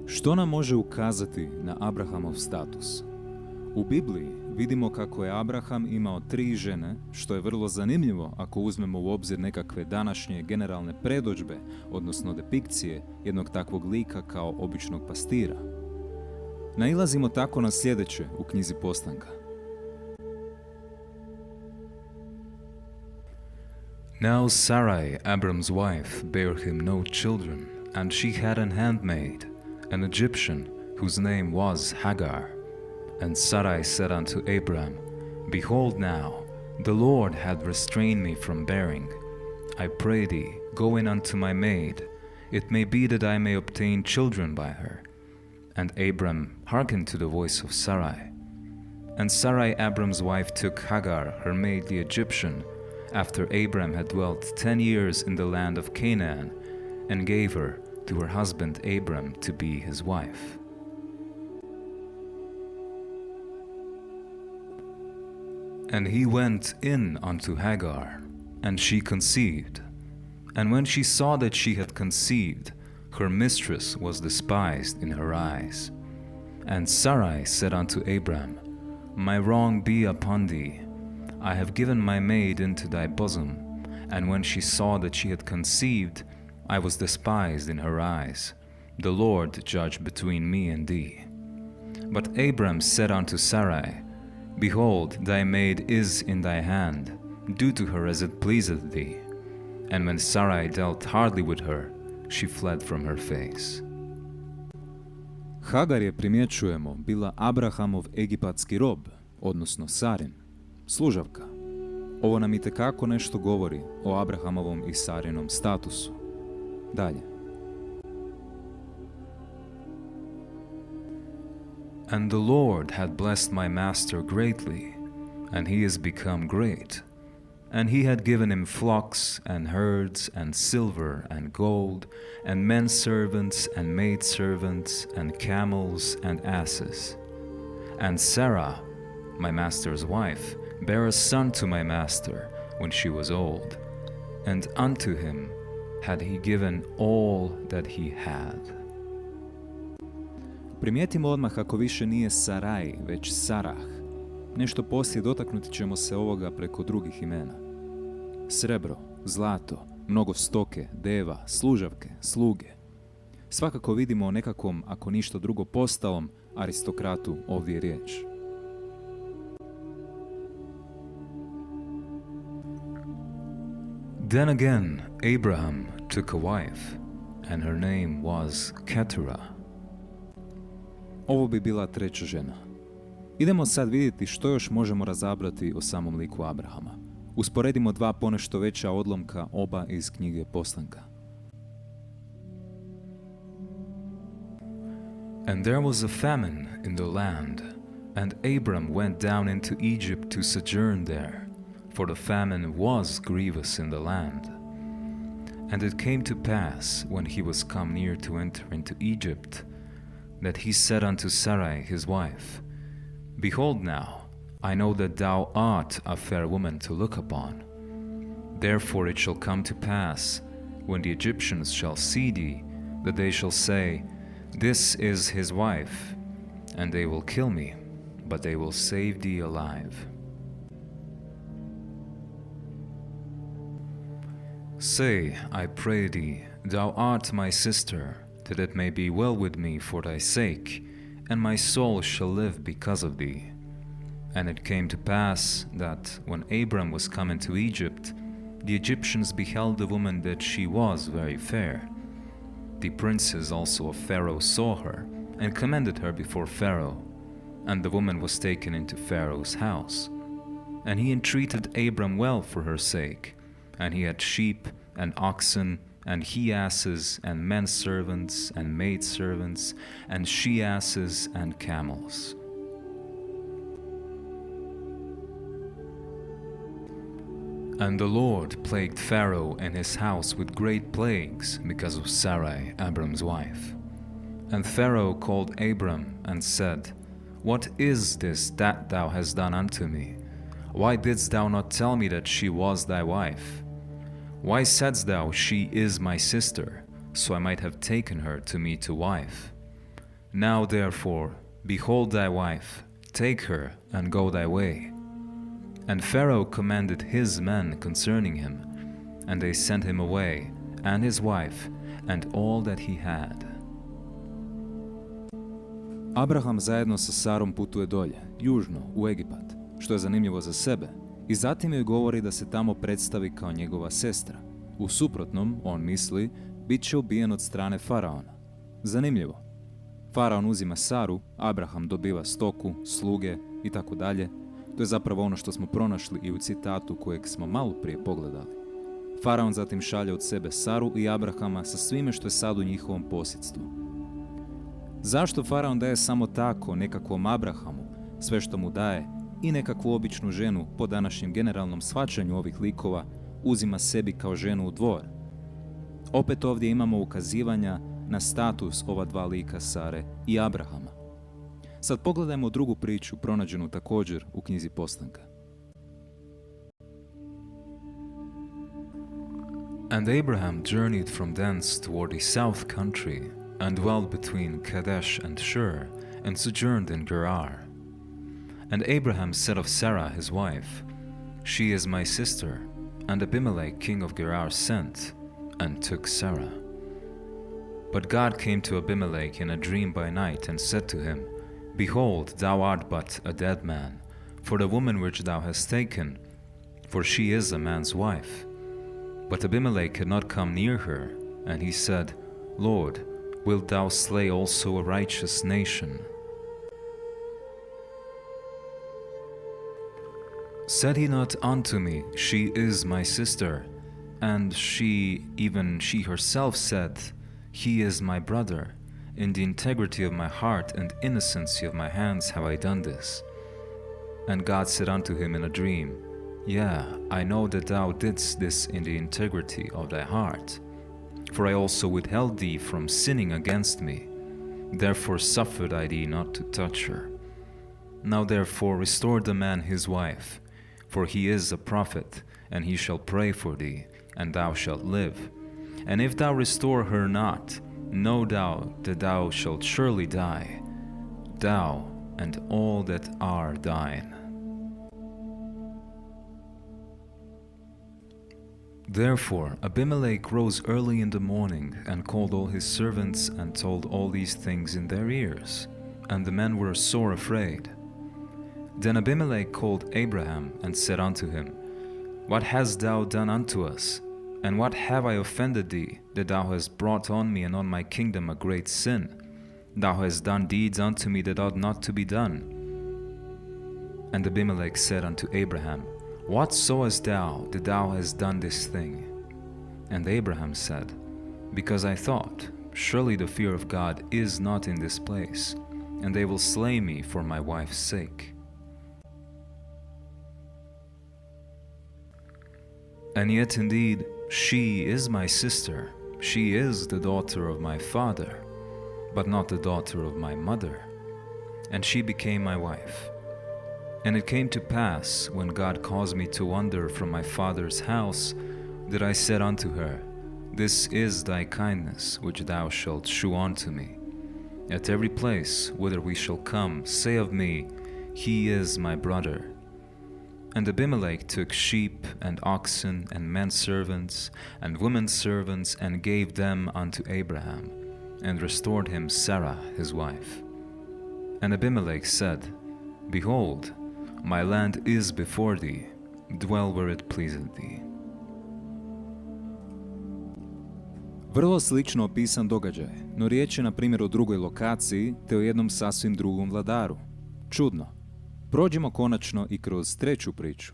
Što nam može ukazati na Abrahamov status? U Bibliji vidimo kako je Abraham imao 3 žene, što je vrlo zanimljivo ako uzmemo u obzir nekakve današnje generalne predodžbe, odnosno depikcije jednog takvog lika kao običnog pastira. Nailazimo tako na sljedeće u knjizi Postanka. Now Sarai, Abram's wife, bare him no children, and she had an handmaid, an Egyptian, whose name was Hagar. And Sarai said unto Abram, Behold now, the Lord hath restrained me from bearing. I pray thee, go in unto my maid. It may be that I may obtain children by her. And Abram hearkened to the voice of Sarai. And Sarai, Abram's wife, took Hagar, her maid the Egyptian, after Abram had dwelt 10 years in the land of Canaan, and gave her to her husband Abram to be his wife. And he went in unto Hagar, and she conceived. And when she saw that she had conceived, her mistress was despised in her eyes. And Sarai said unto Abram, My wrong be upon thee. I have given my maid into thy bosom. And when she saw that she had conceived, I was despised in her eyes. The Lord judge between me and thee. But Abram said unto Sarai, Behold, thy maid is in thy hand. Do to her as it pleaseth thee. And when Sarai dealt hardly with her, she fled from her face. Hagar je, primjećujemo, bila Abrahamov egipatski rob, odnosno Sarin, služavka. Ovo nam itekako nešto govori o Abrahamovom i Sarinom statusu. Dalje. And the Lord had blessed my master greatly, and he is become great. And he had given him flocks and herds and silver and gold, and men servants and maid servants and camels and asses. And Sarah, my master's wife, bare a son to my master when she was old, and unto him had he given all that he had. Primijetimo odmah kako više nije Saraj, već Sarah. Nešto poslije dotaknuti ćemo se ovoga preko drugih imena. Srebro, zlato, mnogo stoke, deva, služavke, sluge. Svakako vidimo o nekakvom, ako ništa drugo postalom, aristokratu ovdje je riječ. Then again Abraham took a wife, and her name was Keturah. Ovo bi bila 3. žena. Idemo sad vidjeti što još možemo razabrati o samom liku Abrahama. Usporedimo 2 ponešto veća odlomka, oba iz knjige Postanka. And there was a famine in the land, and Abram went down into Egypt to sojourn there, for the famine was grievous in the land. And it came to pass, when he was come near to enter into Egypt, that he said unto Sarai his wife, Behold now, I know that thou art a fair woman to look upon. Therefore it shall come to pass, when the Egyptians shall see thee, that they shall say, This is his wife, and they will kill me, but they will save thee alive. Say, I pray thee, thou art my sister, that it may be well with me for thy sake, and my soul shall live because of thee. And it came to pass that, when Abram was come into Egypt, the Egyptians beheld the woman that she was very fair. The princes also of Pharaoh saw her, and commended her before Pharaoh. And the woman was taken into Pharaoh's house. And he entreated Abram well for her sake, and he had sheep and oxen, and he-asses, and men servants, and maid servants, and she-asses, and camels. And the Lord plagued Pharaoh and his house with great plagues because of Sarai, Abram's wife. And Pharaoh called Abram and said, What is this that thou hast done unto me? Why didst thou not tell me that she was thy wife? Why saidst thou, She is my sister, so I might have taken her to me to wife? Now therefore, behold thy wife, take her and go thy way. And Pharaoh commanded his men concerning him, and they sent him away, and his wife, and all that he had. Abraham zajedno sa Sarom putuje dolje, južno, u Egipat, što je zanimljivo za sebe, i zatim joj govori da se tamo predstavi kao njegova sestra. U suprotnom, on misli, bit će ubijen od strane faraona. Zanimljivo. Faraon uzima Saru, Abraham dobiva stoku, sluge i tako dalje. To je zapravo ono što smo pronašli i u citatu kojeg smo malo prije pogledali. Faraon zatim šalje od sebe Saru i Abrahama sa svime što je sad u njihovom posjedstvu. Zašto faraon daje samo tako nekakvom Abrahamu sve što mu daje i nekakvu običnu ženu po današnjem generalnom shvaćanju ovih likova uzima sebi kao ženu u dvor? Opet ovdje imamo ukazivanja na status ova dva lika Sare i Abrahama. Sad pogledajmo drugu priču pronađenu također u knjizi Postanka. And Abraham journeyed from thence toward the south country, and dwelt between Kadesh and Shur, and sojourned in Gerar. And Abraham said of Sarah his wife, She is my sister. And Abimelech king of Gerar sent, and took Sarah. But God came to Abimelech in a dream by night, and said to him, Behold, thou art but a dead man, for the woman which thou hast taken, for she is a man's wife. But Abimelech could not come near her, and he said, Lord, wilt thou slay also a righteous nation? Said he not unto me, She is my sister? And she, even she herself said, He is my brother. In the integrity of my heart and innocency of my hands have I done this. And God said unto him in a dream, Yea, I know that thou didst this in the integrity of thy heart. For I also withheld thee from sinning against me. Therefore suffered I thee not to touch her. Now therefore restore the man his wife, for he is a prophet, and he shall pray for thee, and thou shalt live. And if thou restore her not, know thou that thou shalt surely die, thou and all that are thine. Therefore Abimelech rose early in the morning, and called all his servants, and told all these things in their ears. And the men were sore afraid. Then Abimelech called Abraham, and said unto him, What hast thou done unto us? And what have I offended thee, that thou hast brought on me and on my kingdom a great sin? Thou hast done deeds unto me that ought not to be done. And Abimelech said unto Abraham, What sawest thou that thou hast done this thing? And Abraham said, Because I thought, surely the fear of God is not in this place, and they will slay me for my wife's sake. And yet indeed, she is my sister, she is the daughter of my father, but not the daughter of my mother. And she became my wife. And it came to pass, when God caused me to wander from my father's house, that I said unto her, This is thy kindness, which thou shalt shew unto me. At every place whither we shall come, say of me, He is my brother. And Abimelech took sheep and oxen and men servants and women servants, and gave them unto Abraham, and restored him Sarah his wife. And Abimelech said, Behold, my land is before thee, dwell where it pleaseth thee. Vrlo slično opisan događaj, no riječ je na primjer o drugoj lokaciji te o jednom sasvim drugom vladaru. Čudno. Prođimo konačno i kroz treću priču.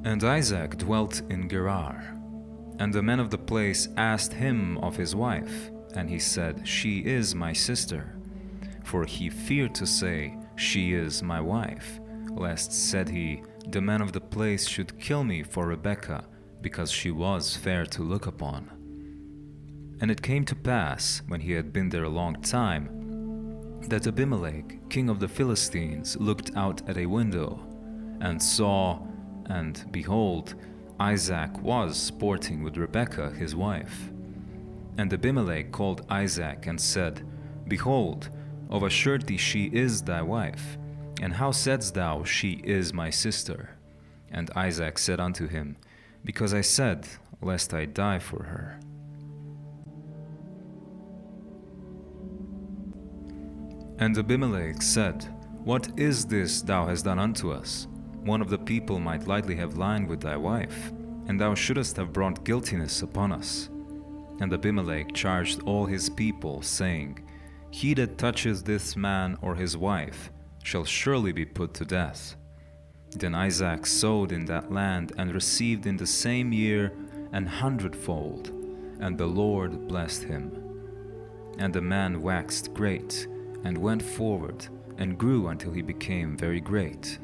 And Isaac dwelt in Gerar, and the men of the place asked him of his wife, and he said, She is my sister. For he feared to say, She is my wife, lest, said he, the men of the place should kill me for Rebekah, because she was fair to look upon. And it came to pass, when he had been there a long time, that Abimelech, king of the Philistines, looked out at a window, and saw, and behold, Isaac was sporting with Rebekah his wife. And Abimelech called Isaac and said, Behold, of a surety she is thy wife. And how saidst thou, She is my sister? And Isaac said unto him, Because I said, Lest I die for her. And Abimelech said, What is this thou hast done unto us? One of the people might lightly have lain with thy wife, and thou shouldest have brought guiltiness upon us. And Abimelech charged all his people, saying, He that toucheth this man or his wife shall surely be put to death. Then Isaac sowed in that land, and received in the same year 100-fold, and the Lord blessed him. And the man waxed great, and went forward, and grew until he became very great.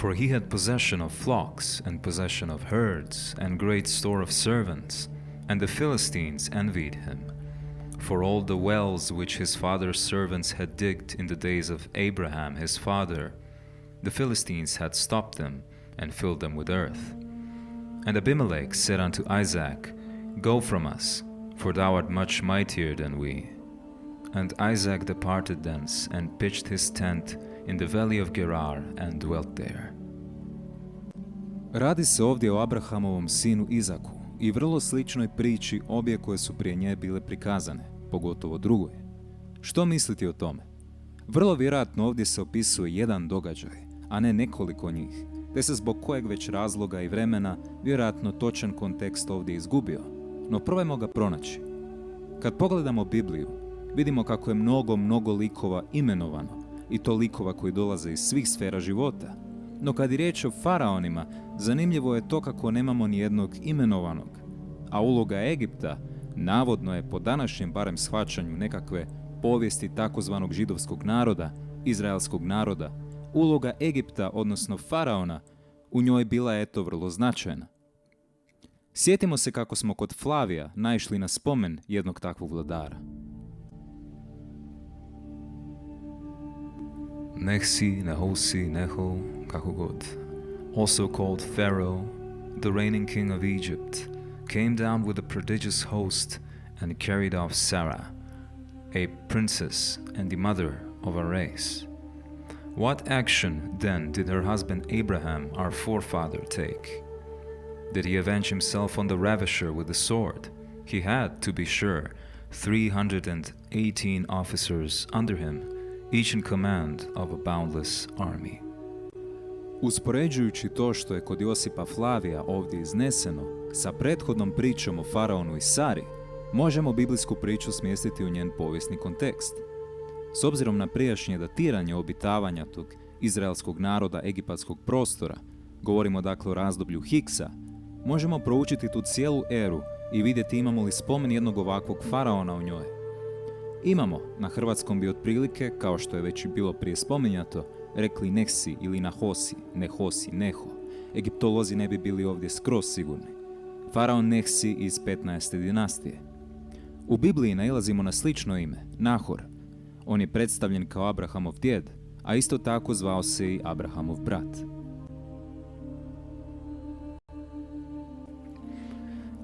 For he had possession of flocks, and possession of herds, and great store of servants, and the Philistines envied him. For all the wells which his father's servants had digged in the days of Abraham his father, the Philistines had stopped them, and filled them with earth. And Abimelech said unto Isaac, Go from us, for thou art much mightier than we. And Isaac departed thence, and pitched his tent in the valley of Gerar, and dwelt there. Radi se ovdje o Abrahamovom sinu Izaku i vrlo sličnoj priči obje koje su prije nje bile prikazane, pogotovo drugoj. Što mislite o tome? Vrlo vjerojatno ovdje se opisuje jedan događaj, a ne nekoliko njih, te se zbog kojeg već razloga i vremena vjerojatno točan kontekst ovdje izgubio, no probajmo ga pronaći. Kad pogledamo Bibliju, vidimo kako je mnogo likova imenovano, i to likova koji dolaze iz svih sfera života. No kad je riječ o faraonima, zanimljivo je to kako nemamo ni jednog imenovanog, a uloga Egipta navodno je po današnjem barem shvaćanju nekakve povijesti takozvanog židovskog naroda, izraelskog naroda, uloga Egipta, odnosno faraona, u njoj bila je vrlo značajna. Sjetimo se kako smo kod Flavija naišli na spomen jednog takvog vladara. Nehsi, Nehosi, Neho, kako god, also called Pharaoh, the reigning king of Egypt, came down with a prodigious host and carried off Sarah, a princess and the mother of a race. What action then did her husband Abraham, our forefather, take? Did he avenge himself on the ravisher with the sword? He had, to be sure, 318 officers under him, each in command of a boundless army. Uspoređujući to što je kod Josipa Flavija ovdje izneseno sa prethodnom pričom o faraonu i Sari, možemo biblijsku priču smjestiti u njen povijesni kontekst. S obzirom na prijašnje datiranje obitavanja tog izraelskog naroda egipatskog prostora, govorimo dakle o razdoblju Hiksa, možemo proučiti tu cijelu eru i vidjeti imamo li spomen jednog ovakvog faraona u njoj. Imamo, na hrvatskom bi otprilike, kao što je već bilo prije spominjato, rekli Nehsi ili Nahosi, Nehosi, Neho. Egiptolozi ne bi bili ovdje skroz sigurni. Faraon Nehsi iz 15. dinastije. U Bibliji nailazimo na slično ime, Nahor. On je predstavljen kao Abrahamov djed, a isto tako zvao se i Abrahamov brat.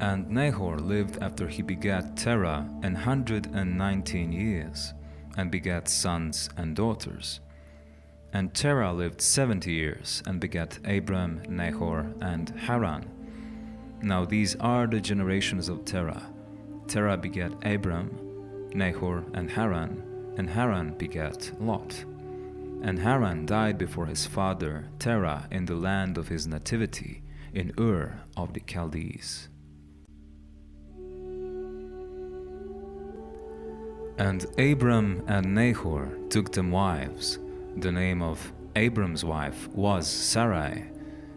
And Nahor lived after he begat Terah 119 years, and begat sons and daughters. And Terah lived 70 years, and begat Abram, Nahor, and Haran. Now these are the generations of Terah. Terah begat Abram, Nahor, and Haran begat Lot. And Haran died before his father Terah in the land of his nativity, in Ur of the Chaldees. And Abram and Nahor took them wives. The name of Abram's wife was Sarai,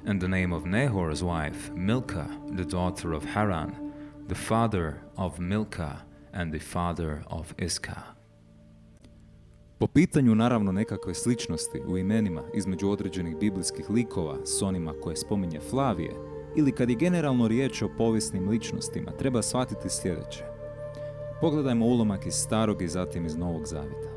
and the name of Nahor's wife Milcah, the daughter of Haran, the father of Milcah and the father of Iscah. Po pitanju naravno nekakve sličnosti u imenima između određenih biblijskih likova s onima koje spominje Flavije, ili kad je generalno riječ o povijesnim ličnostima, treba shvatiti sljedeće. Pogledajmo ulomak iz Starog i zatim iz Novog Zavjeta.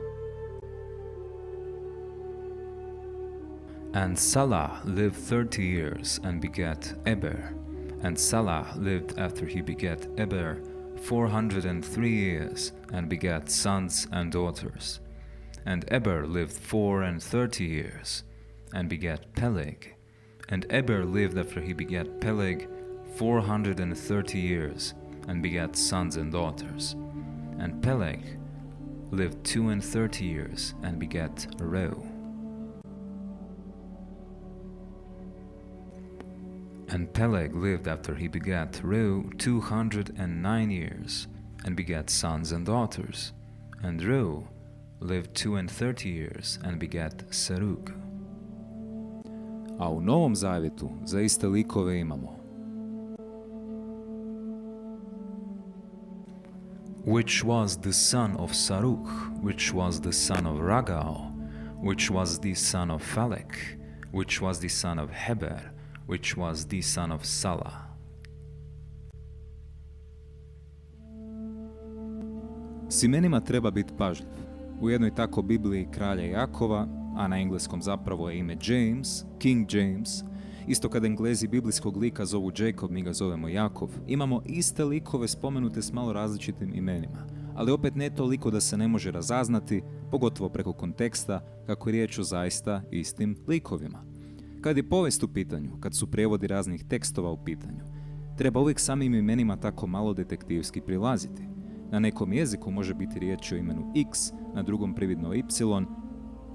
And Salah lived 30 years and begat Eber. And Salah lived after he begat Eber 403 years and begat sons and daughters. And Eber lived 34 years and begat Peleg. And Eber lived after he begat Peleg 430 years and begat sons and daughters. And Peleg lived 32 years and begat Reu. And Peleg lived after he begat Reu 209 years and begat sons and daughters. And Reu lived 32 years and begat Serug. A u Novom Zavjetu za iste likove imamo Which was the son of Saruk, which was the son of Ragau, which was the son of Phalek, which was the son of Heber, which was the son of Salah. S imenima treba biti pažljiv. U jednoj tako Bibliji kralja Jakova, a na engleskom zapravo je ime James, King James, isto kada Englezi biblijskog lika zovu Jakov, mi ga zovemo Jakov, imamo iste likove spomenute s malo različitim imenima, ali opet ne toliko da se ne može razaznati, pogotovo preko konteksta, kako je riječ o zaista istim likovima. Kad je povijest u pitanju, kad su prijevodi raznih tekstova u pitanju, treba uvijek samim imenima tako malo detektivski prilaziti. Na nekom jeziku može biti riječ o imenu X, na drugom prividno Y,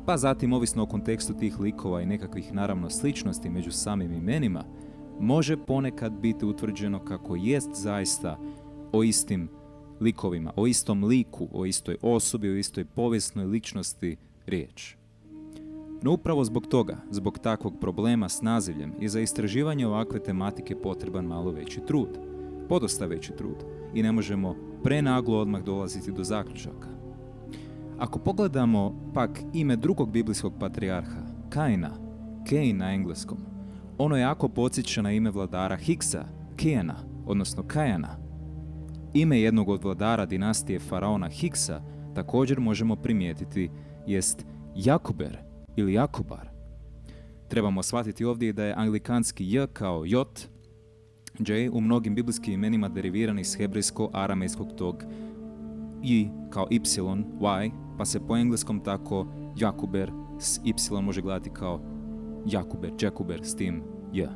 pa zatim, ovisno o kontekstu tih likova i nekakvih naravno sličnosti među samim imenima, može ponekad biti utvrđeno kako jest zaista o istim likovima, o istom liku, o istoj osobi, o istoj povijesnoj ličnosti riječ. No upravo zbog toga, zbog takvog problema s nazivljem, je za istraživanje ovakve tematike potreban malo veći trud, podosta veći trud, i ne možemo prenaglo odmah dolaziti do zaključaka. Ako pogledamo pak ime drugog biblijskog patrijarha, Kaina, Cain na engleskom, ono jako podsjeća na ime vladara Hiksa, Kijana, odnosno Kajana. Ime jednog od vladara dinastije faraona Hiksa također možemo primijetiti jest Jakober ili Jakobar. Trebamo shvatiti ovdje da je anglikanski J kao J, J u mnogim biblijskim imenima deriviran iz hebrejsko-aramejskog tog I kao Y, Y, pa se po engleskom tako Jakuber s Y može gledati kao Jakuber s tim J.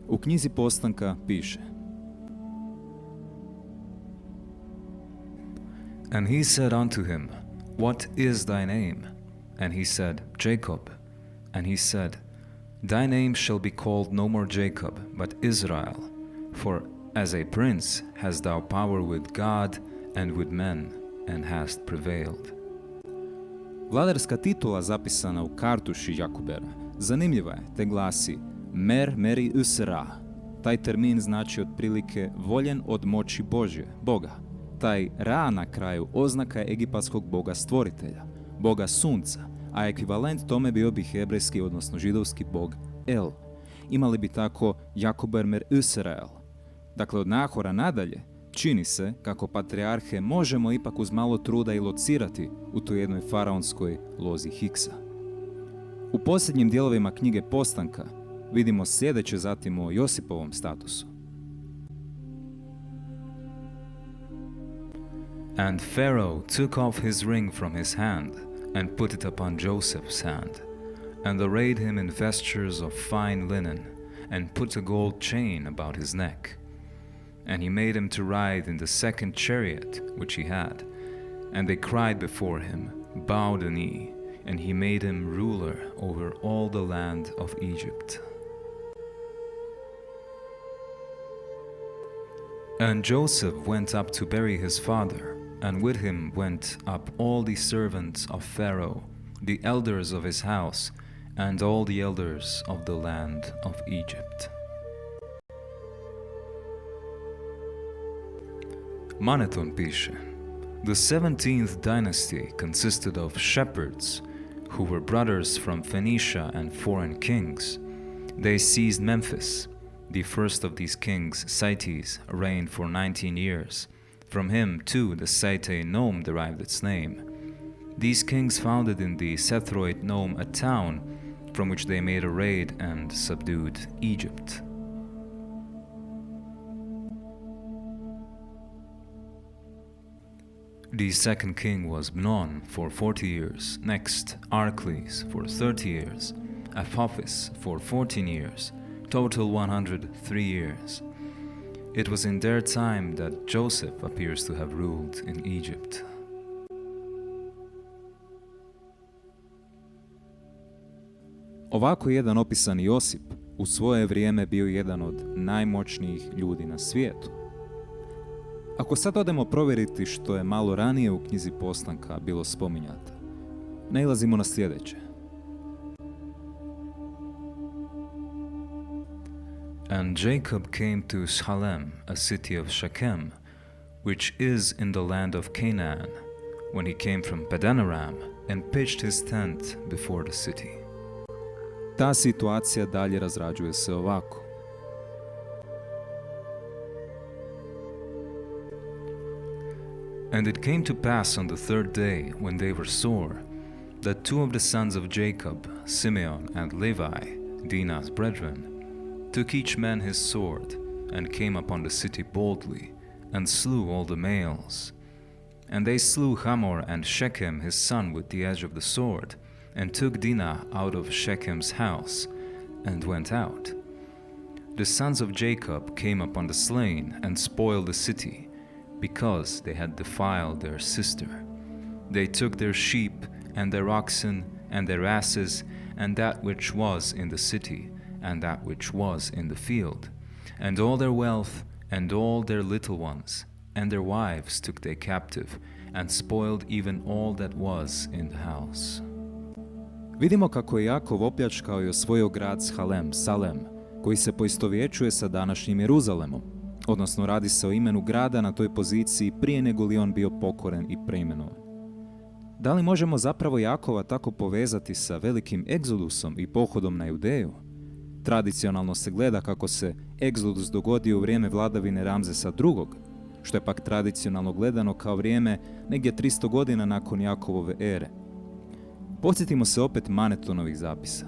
U knjizi Postanka piše: And he said unto him, What is thy name? And he said, Jacob. And he said, Thy name shall be called no more Jacob, but Israel, for as a prince hast thou power with God and with men, and hast prevailed. Vladarska titula zapisana u kartuši Jakubera zanimljiva je, te glasi Meri Usra. Taj termin znači otprilike voljen od moći Božje, Boga. Taj Ra na kraju oznaka je egipatskog boga stvoritelja, boga sunca, a ekvivalent tome bio bi hebrejski, odnosno židovski bog El. Imali bi tako Jakober Mer Israel. Dakle, od Nahora nadalje, čini se kako patrijarhe možemo ipak uz malo truda i locirati u toj jednoj faraonskoj lozi Hiksa. U posljednjim dijelovima knjige Postanka vidimo sljedeće zatim o Josipovom statusu. And Pharaoh took off his ring from his hand, and put it upon Joseph's hand, and arrayed him in vestures of fine linen, and put a gold chain about his neck. And he made him to ride in the second chariot which he had. And they cried before him, bowed the knee, and he made him ruler over all the land of Egypt. And Joseph went up to bury his father, and with him went up all the servants of Pharaoh, the elders of his house, and all the elders of the land of Egypt. Maneton piše, the 17th dynasty consisted of shepherds who were brothers from Phoenicia and foreign kings. They seized Memphis. The first of these kings, Sites, reigned for 19 years. From him, too, the Site nome derived its name. These kings founded in the Sethroid nome a town from which they made a raid and subdued Egypt. The second king was Bnon for 40 years, next Archelaus for 30 years, Apophis for 14 years, total 103 years. It was in their time that Joseph appears to have ruled in Egypt. Ovako jedan opisani Josip u svoje vrijeme bio jedan od najmoćnijih ljudi na svijetu. Ako sad odemo provjeriti što je malo ranije u knjizi Postanka bilo spominjato, nailazimo na sljedeće. And Jacob came to Shalem, a city of Shechem, which is in the land of Canaan, when he came from Padan Aram and pitched his tent before the city. Ta situacija dalje razrađuje se ovako. And it came to pass on the third day, when they were sore, that two of the sons of Jacob, Simeon and Levi, Dinah's brethren, took each man his sword, and came upon the city boldly, and slew all the males. And they slew Hamor and Shechem his son with the edge of the sword, and took Dinah out of Shechem's house, and went out. The sons of Jacob came upon the slain, and spoiled the city, because they had defiled their sister. They took their sheep, and their oxen, and their asses, and that which was in the city, and that which was in the field, and all their wealth, and all their little ones, and their wives took they captive, and spoiled even all that was in the house. Vidimo kako je Jakov opljačkao i osvojio grad Salem, koji se poistovjećuje sa današnjim Jeruzalemom, odnosno radi se o imenu grada na toj poziciji prije nego li on bio pokoren i preimenovan. Da li možemo zapravo Jakova tako povezati sa velikim egzodusom i pohodom na Judeju? Tradicionalno se gleda kako se egzodus dogodio u vrijeme vladavine Ramzesa II, što je pak tradicionalno gledano kao vrijeme negdje 300 godina nakon Jakovove ere. Podsjetimo se opet Manetonovih zapisa.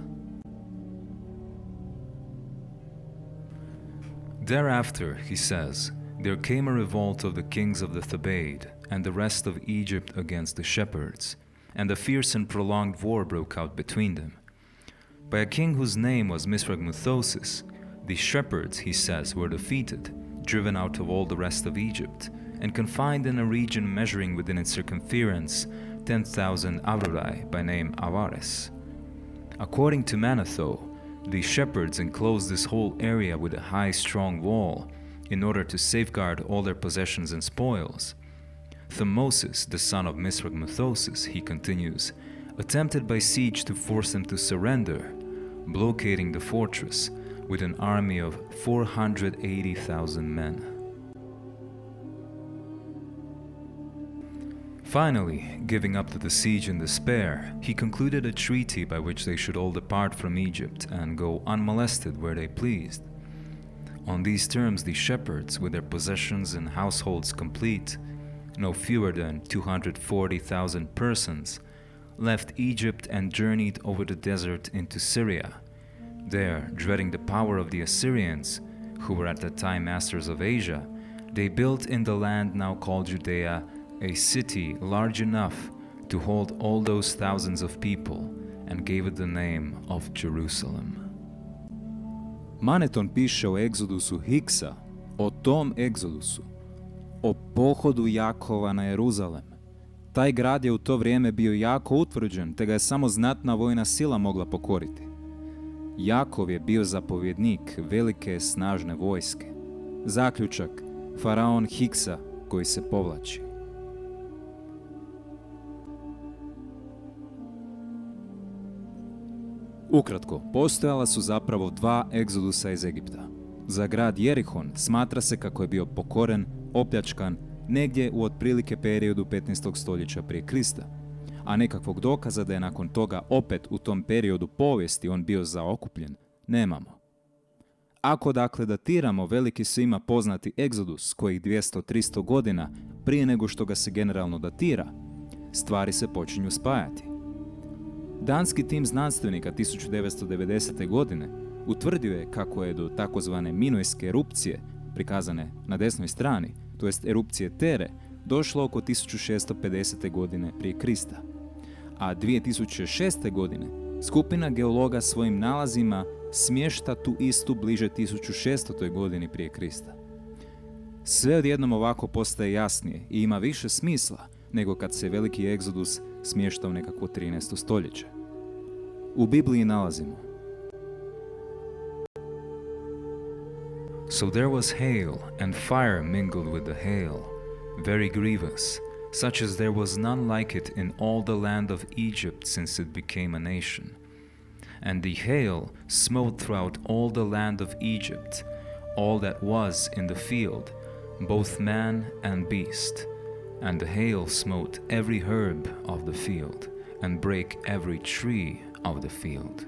Thereafter, he says, there came a revolt of the kings of the Thebaid and the rest of Egypt against the shepherds, and a fierce and prolonged war broke out between them. By a king whose name was Misragmuthosis, the shepherds, he says, were defeated, driven out of all the rest of Egypt, and confined in a region measuring within its circumference 10,000 avrai by name Avares. According to Manetho, the shepherds enclosed this whole area with a high, strong wall in order to safeguard all their possessions and spoils. Thamosis, the son of Misragmuthosis, he continues, attempted by siege to force them to surrender, blockading the fortress with an army of 480,000 men. Finally, giving up to the siege in despair, he concluded a treaty by which they should all depart from Egypt and go unmolested where they pleased. On these terms, the shepherds, with their possessions and households complete, no fewer than 240,000 persons, left Egypt and journeyed over the desert into Syria. There, dreading the power of the Assyrians, who were at that time masters of Asia, they built in the land now called Judea a city large enough to hold all those thousands of people, and gave it the name of Jerusalem. Maneton piše o egzodusu Hiksa, o tom egzodusu, o pohodu Jakova na Jeruzalem. Taj grad je u to vrijeme bio jako utvrđen, te ga je samo znatna vojna sila mogla pokoriti. Jakov je bio zapovjednik velike snažne vojske. Zaključak, faraon Hiksa koji se povlači. Ukratko, postojala su zapravo dva egzodusa iz Egipta. Za grad Jerihon smatra se kako je bio pokoren, opljačkan, negdje u otprilike periodu 15. stoljeća prije Krista, a nekakvog dokaza da je nakon toga opet u tom periodu povijesti on bio zaokupljen, nemamo. Ako dakle datiramo veliki svima poznati egzodus kojih 200-300 godina prije nego što ga se generalno datira, stvari se počinju spajati. Danski tim znanstvenika 1990. godine utvrdio je kako je do takozvane minojske erupcije, prikazane na desnoj strani, to jest erupcije Tere, došlo oko 1650. godine prije Krista. A 2006. godine skupina geologa svojim nalazima smješta tu istu bliže 1600. godini prije Krista. Sve odjednom ovako postaje jasnije i ima više smisla nego kad se veliki egzodus smješta u nekakvo 13. stoljeće. U Bibliji nalazimo: So there was hail and fire mingled with the hail, very grievous, such as there was none like it in all the land of Egypt since it became a nation. And the hail smote throughout all the land of Egypt, all that was in the field, both man and beast. And the hail smote every herb of the field, and brake every tree of the field.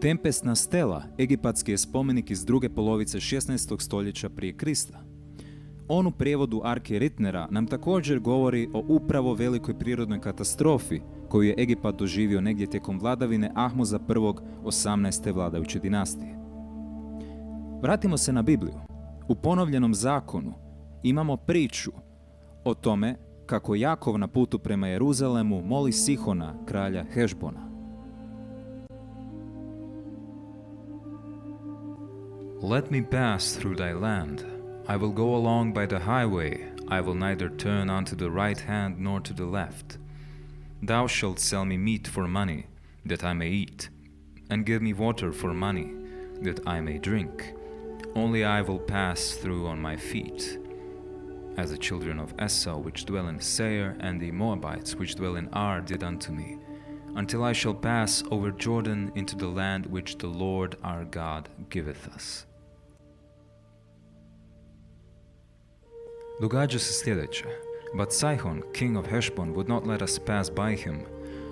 Tempestna stela egipatski je spomenik iz druge polovice 16. stoljeća prije Krista. On u prijevodu Arke Ritnera nam također govori o upravo velikoj prirodnoj katastrofi koju je Egipat doživio negdje tijekom vladavine Ahmuza I. 18. vladajuće dinastije. Vratimo se na Bibliju. U ponovljenom zakonu imamo priču o tome kako Jakov na putu prema Jeruzalemu moli Sihona, kralja Hešbona. Let me pass through thy land. I will go along by the highway. I will neither turn unto the right hand nor to the left. Thou shalt sell me meat for money, that I may eat, and give me water for money, that I may drink. Only I will pass through on my feet. As the children of Esau which dwell in Seir, and the Moabites which dwell in Ar did unto me, until I shall pass over Jordan into the land which the Lord our God giveth us. Događa se sljedeće: But Sihon, king of Heshbon, would not let us pass by him,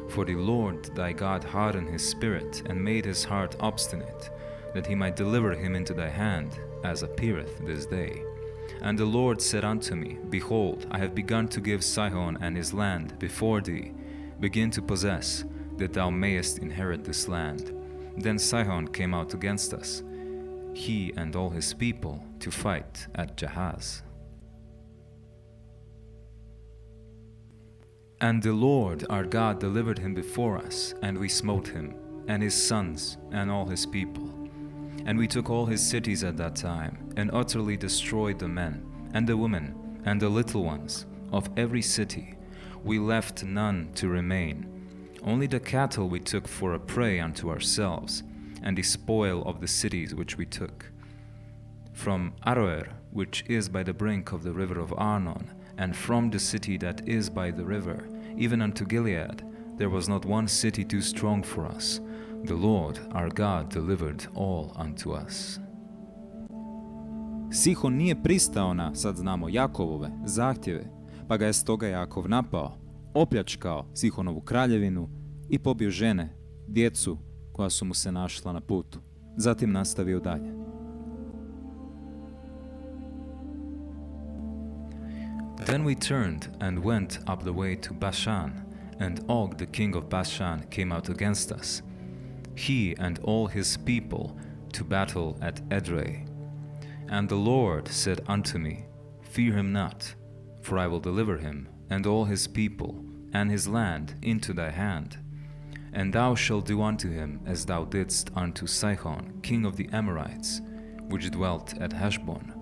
for the Lord thy God hardened his spirit, and made his heart obstinate, that he might deliver him into thy hand, as appeareth this day. And the Lord said unto me, Behold, I have begun to give Sihon and his land before thee. Begin to possess, that thou mayest inherit this land. Then Sihon came out against us, he and all his people, to fight at Jahaz. And the Lord our God delivered him before us, and we smote him, and his sons, and all his people. And we took all his cities at that time, and utterly destroyed the men, and the women, and the little ones, of every city. We left none to remain. Only the cattle we took for a prey unto ourselves, and the spoil of the cities which we took. From Aroer, which is by the brink of the river of Arnon, and from the city that is by the river, even unto Gilead, there was not one city too strong for us. The Lord our God delivered all unto us. Sihon nije pristao na, sad znamo, Jakovove zahtjeve, pa ga je stoga Jakov napao, opljačkao Sihonovu kraljevinu i pobio žene, djecu koja su mu se našla na putu. Zatim nastavio dalje. Then we turned and went up the way to Bashan, and Og the king of Bashan came out against us, he and all his people, to battle at Edrei. And the Lord said unto me, Fear him not, for I will deliver him, and all his people, and his land into thy hand. And thou shalt do unto him as thou didst unto Sihon, king of the Amorites, which dwelt at Heshbon.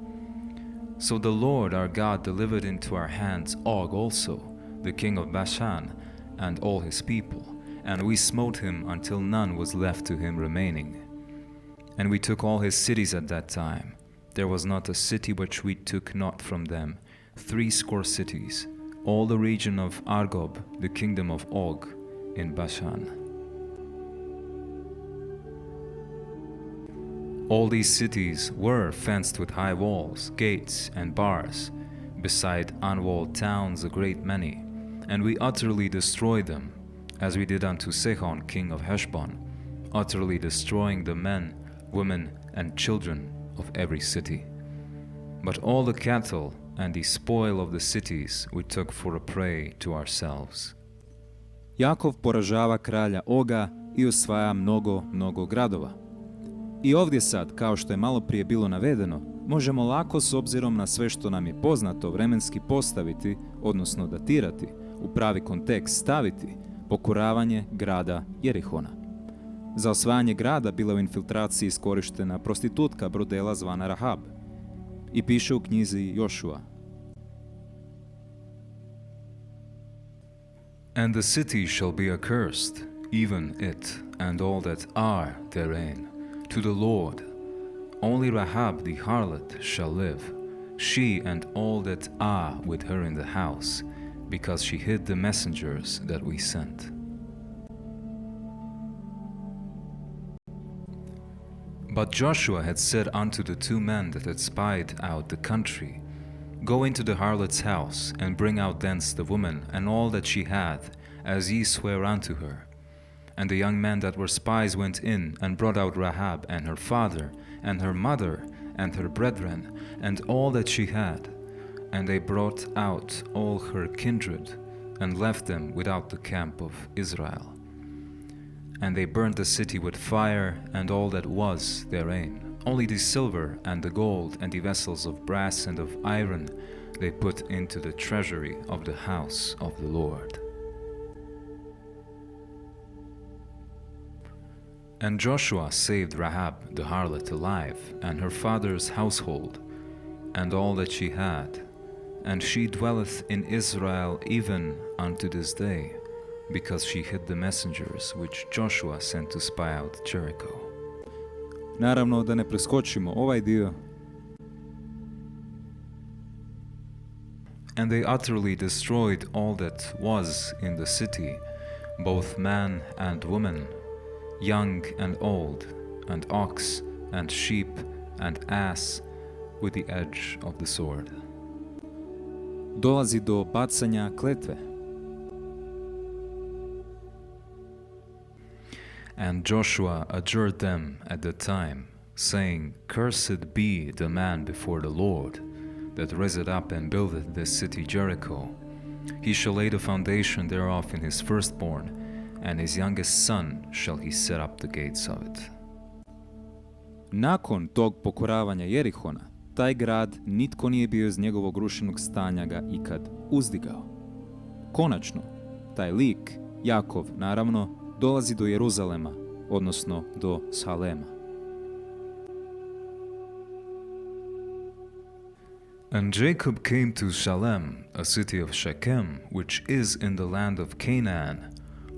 So the Lord our God delivered into our hands Og also, the king of Bashan, and all his people, and we smote him until none was left to him remaining. And we took all his cities at that time. There was not a city which we took not from them, 80 cities, all the region of Argob, the kingdom of Og, in Bashan. All these cities were fenced with high walls, gates, and bars, beside unwalled towns a great many, and we utterly destroyed them, as we did unto Sihon king of Heshbon, utterly destroying the men, women, and children of every city. But all the cattle and the spoil of the cities we took for a prey to ourselves. Jakov poražava kralja Oga i osvaja mnogo gradova. I ovdje sad, kao što je malo prije bilo navedeno, možemo lako s obzirom na sve što nam je poznato vremenski postaviti, odnosno datirati, u pravi kontekst staviti pokoravanje grada Jerihona. Za osvajanje grada bila u infiltraciji iskorištena prostitutka brodela zvana Rahab. I piše u knjizi Jošua. And the city shall be accursed, even it and all that are therein, to the Lord. Only Rahab the harlot shall live, she and all that are with her in the house, because she hid the messengers that we sent. But Joshua had said unto the two men that had spied out the country, Go into the harlot's house, and bring out thence the woman, and all that she hath, as ye swear unto her. And the young men that were spies went in, and brought out Rahab, and her father, and her mother, and her brethren, and all that she had. And they brought out all her kindred, and left them without the camp of Israel. And they burnt the city with fire, and all that was therein. Only the silver and the gold and the vessels of brass and of iron they put into the treasury of the house of the Lord. And Joshua saved Rahab the harlot alive, and her father's household, and all that she had, and she dwelleth in Israel even unto this day, because she hid the messengers which Joshua sent to spy out Jericho. Naravno da ne preskočimo ovaj dio. And they utterly destroyed all that was in the city, both man and woman, young and old, and ox and sheep and ass, with the edge of the sword. Dolazi do bacanja kletve. And Joshua adjured them at the time, saying, Cursed be the man before the Lord, that riseth up and buildeth this city Jericho. He shall lay the foundation thereof in his firstborn, and his youngest son shall he set up the gates of it. Nakon tog pokoravanja Jerihona, taj grad nitko nije bio iz njegovog rušenog stanja ga ikad uzdigao. Konačno, taj lik, Jakov, naravno, dolazi do Jeruzalema, odnosno do Salema. And Jacob came to Shalem, a city of Shechem, which is in the land of Canaan,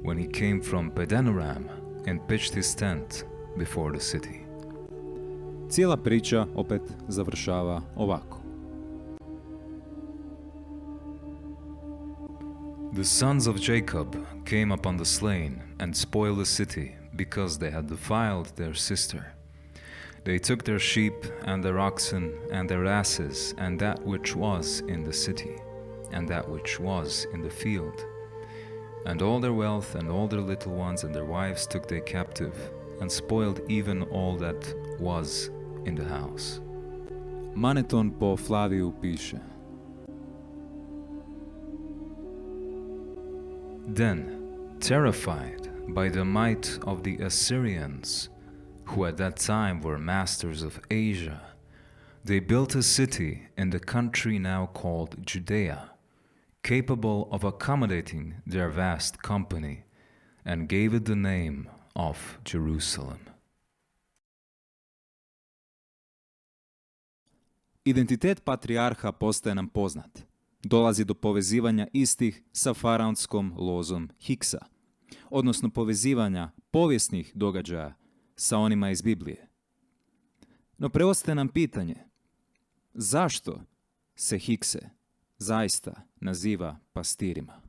when he came from Padanaram, and pitched his tent before the city. Cijela priča opet završava ovako. The sons of Jacob came upon the slain and spoiled the city, because they had defiled their sister. They took their sheep and their oxen and their asses, and that which was in the city, and that which was in the field. And all their wealth and all their little ones and their wives took they captive, and spoiled even all that was in the house. Maneton po Flaviju piše: Then, terrified by the might of the Assyrians, who at that time were masters of Asia, they built a city in the country now called Judea, capable of accommodating their vast company, and gave it the name of Jerusalem. Identitet patrijarha postaje nam poznat. Dolazi do povezivanja istih sa faraonskom lozom Hiksa, odnosno povezivanja povijesnih događaja sa onima iz Biblije. No preostaje nam pitanje, zašto se Hikse zaista naziva pastirima?